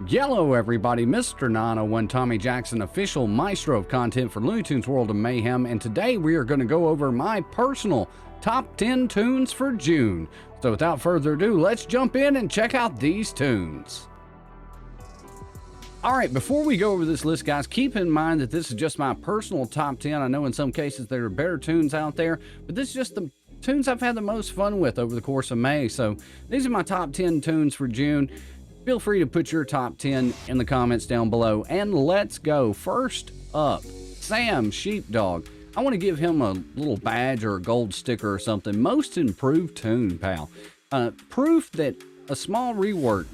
Yellow everybody, Mr. 901 Tommy Jackson, official maestro of content for Looney Tunes World and Mayhem, and today we are going to go over my personal top 10 tunes for June. So without further ado, let's jump in and check out these tunes. Alright, before we go over this list, guys, keep in mind that this is just my personal top 10. I know in some cases there are better tunes out there, but this is just the tunes I've had the most fun with over the course of May. So these are my top 10 tunes for June. Feel free to put your top 10 in the comments down below, and let's go. First up, Sam Sheepdog. I want to give him a little badge or a gold sticker or something. Most improved tune, pal. Proof that a small rework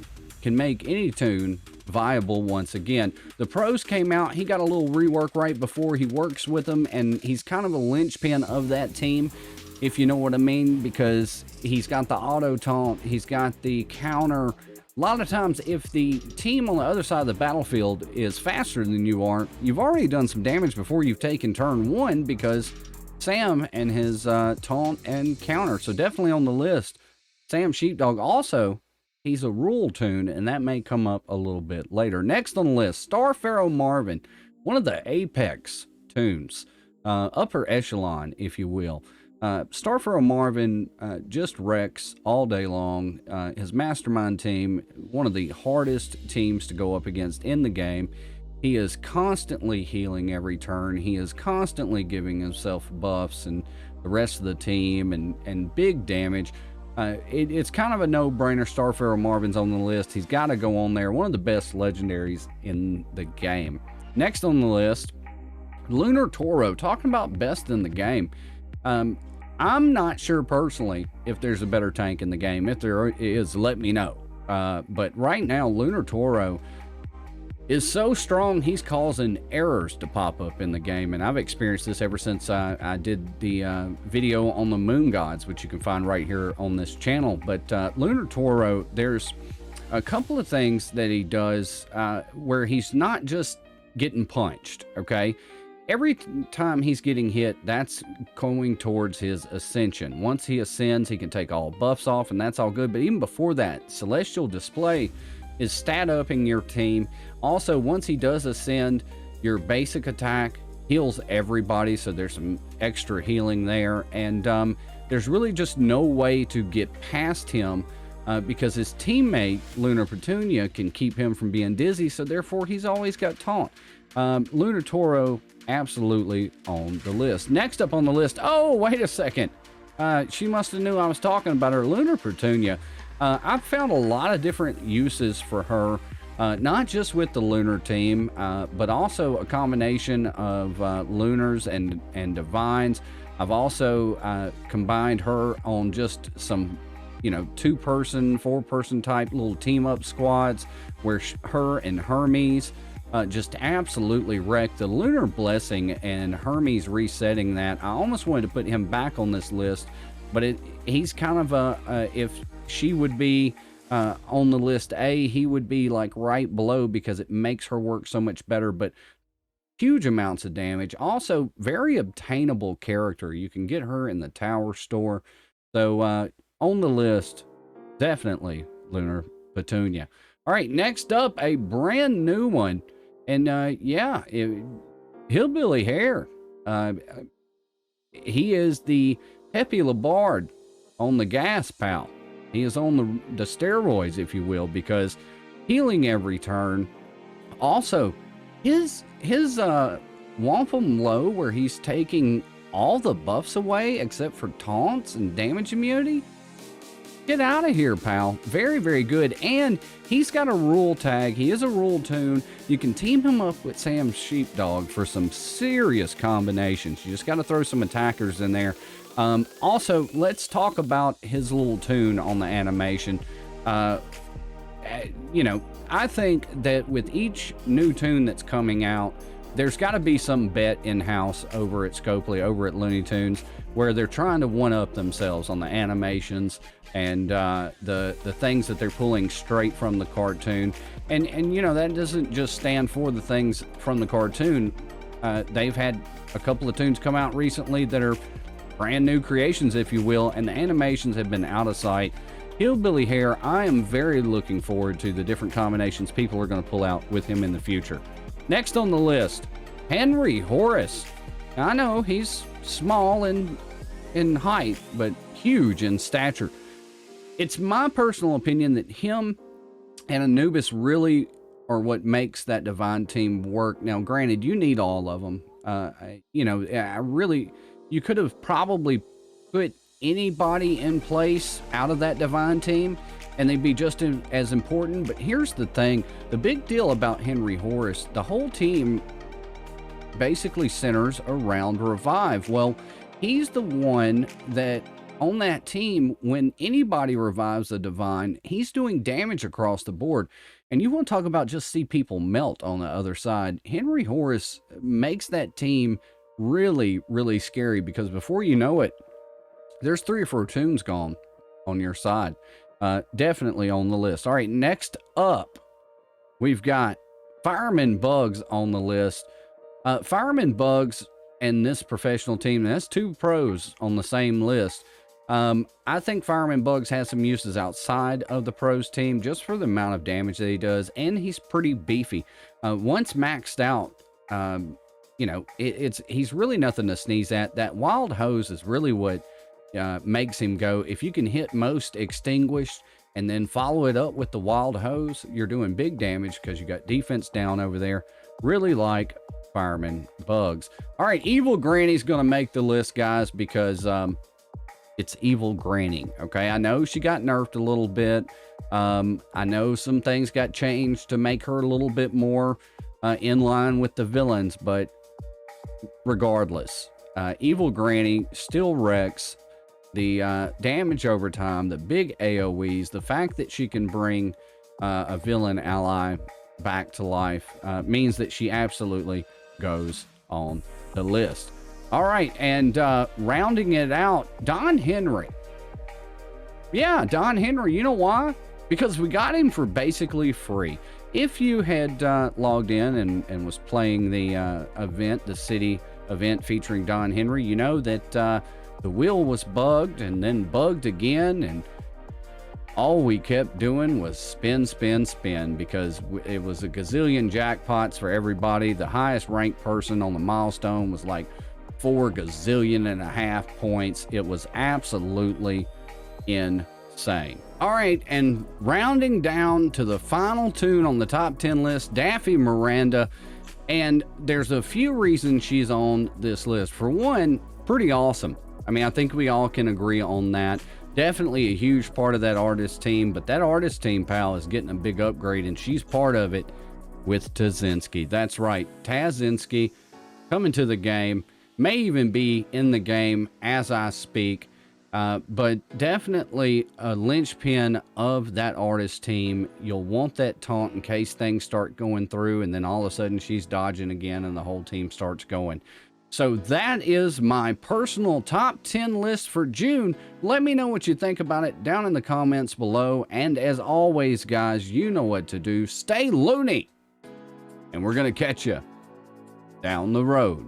can make any tune viable once again. The pros came out, he got a little rework right before. He works with them, and he's kind of a linchpin of that team, if you know what I mean, because he's got the auto taunt, he's got the counter. A lot of times, if the team on the other side of the battlefield is faster than you are, you've already done some damage before you've taken turn one because Sam and his taunt and counter. So definitely on the list. Sam Sheepdog also, he's a rule tune, and that may come up a little bit later. Next on the list, Pharaoh Marvin, one of the apex tunes, upper echelon, if you will. Pharaoh Marvin just wrecks all day long. His mastermind team, one of the hardest teams to go up against in the game. He is constantly healing every turn. He is constantly giving himself buffs and the rest of the team and big damage. It's kind of a no-brainer. Pharaoh Marvin's on the list. He's got to go on there. One of the best legendaries in the game. Next on the list, Lunartoro. Talking about best in the game. I'm not sure personally if there's a better tank in the game. If there is, let me know. But right now, Lunartoro is so strong, he's causing errors to pop up in the game. And I've experienced this ever since I did the video on the moon gods, which you can find right here on this channel. But Lunartoro, there's a couple of things that he does where he's not just getting punched, okay? Every time he's getting hit, that's going towards his ascension. Once he ascends, he can take all buffs off, and that's all good. But even before that, Celestial Display is stat upping your team. Also, once he does ascend, your basic attack heals everybody, so there's some extra healing there. And there's really just no way to get past him because his teammate, Lunar Petunia, can keep him from being dizzy, so therefore he's always got taunt. Lunartoro, absolutely on the list. Next up on the list, oh, wait a second. She must have knew I was talking about her, Lunar Petunia. I've found a lot of different uses for her, not just with the Lunar team, but also a combination of Lunars and Divines. I've also combined her on just some, you know, 2-person, 4-person type little team-up squads where her and Hermes just absolutely wrecked the Lunar Blessing, and Hermes resetting that. I almost wanted to put him back on this list, but he's kind of a, if she would be on the list A, he would be like right below because it makes her work so much better, but huge amounts of damage. Also, very obtainable character. You can get her in the tower store. So on the list, definitely Lunar Petunia. All right, next up, a brand new one. And yeah, Hillbilly Hair. He is the Pepe Labard on the gas, pal. He is on the steroids, if you will, because healing every turn. Also, his wampum low, where he's taking all the buffs away except for taunts and damage immunity. Get out of here, pal. Very, very good. And he's got a rule tag. He is a rule tune. You can team him up with Sam Sheepdog for some serious combinations. You just got to throw some attackers in there. Also, let's talk about his little tune on the animation. You know, I think that with each new tune that's coming out, there's got to be some bet in-house over at Scopely, over at Looney Tunes, where they're trying to one-up themselves on the animations and the things that they're pulling straight from the cartoon. And you know, that doesn't just stand for the things from the cartoon. They've had a couple of tunes come out recently that are brand new creations, if you will, and the animations have been out of sight. Hillbilly Hair, I am very looking forward to the different combinations people are going to pull out with him in the future. Next on the list, Henry Horace. I know he's small in height, but huge in stature. It's my personal opinion that him and Anubis really are what makes that divine team work. Now, granted, you need all of them. You could have probably put anybody in place out of that divine team and they'd be just as important. But here's the thing, the big deal about Henry Horace, the whole team basically centers around Revive. Well, he's the one that on that team, when anybody revives a divine, he's doing damage across the board. And you want to talk about just see people melt on the other side. Henry Horace makes that team really, really scary, because before you know it, there's 3 or 4 toons gone on your side. Definitely on the list. All right, next up, we've got Fireman Bugs on the list. Fireman Bugs and this professional team, that's 2 pros on the same list. I think Fireman Bugs has some uses outside of the pros team just for the amount of damage that he does, and he's pretty beefy. Once maxed out, he's really nothing to sneeze at. That wild hose is really what makes him go. If you can hit most extinguished and then follow it up with the wild hose, you're doing big damage because you got defense down over there. Really like Fireman Bugs. All right, Evil Granny's going to make the list, guys, because it's Evil Granny. Okay, I know she got nerfed a little bit. I know some things got changed to make her a little bit more in line with the villains, but regardless, Evil Granny still wrecks. The damage over time, the big AoEs, the fact that she can bring a villain ally back to life means that she absolutely goes on the list. All right, and rounding it out, Don Henry. Yeah, Don Henry, you know why? Because we got him for basically free. If you had logged in and was playing the event, the city event featuring Don Henry, you know that the wheel was bugged and then bugged again, and all we kept doing was spin, spin, spin, because it was a gazillion jackpots for everybody. The highest ranked person on the milestone was like 4 gazillion and a half points. It was absolutely insane. All right, and rounding down to the final toon on the top 10 list, Daffy Miranda. And there's a few reasons she's on this list. For one, pretty awesome. I mean, I think we all can agree on that. Definitely a huge part of that artist team, but that artist team, pal, is getting a big upgrade, and she's part of it with Tazinski. That's right, Tazinski coming to the game. May even be in the game as I speak, but definitely a linchpin of that artist team. You'll want that taunt in case things start going through, and then all of a sudden she's dodging again and the whole team starts going. So that is my personal top 10 list for June. Let me know what you think about it down in the comments below. And as always, guys, you know what to do. Stay loony, and we're going to catch you down the road.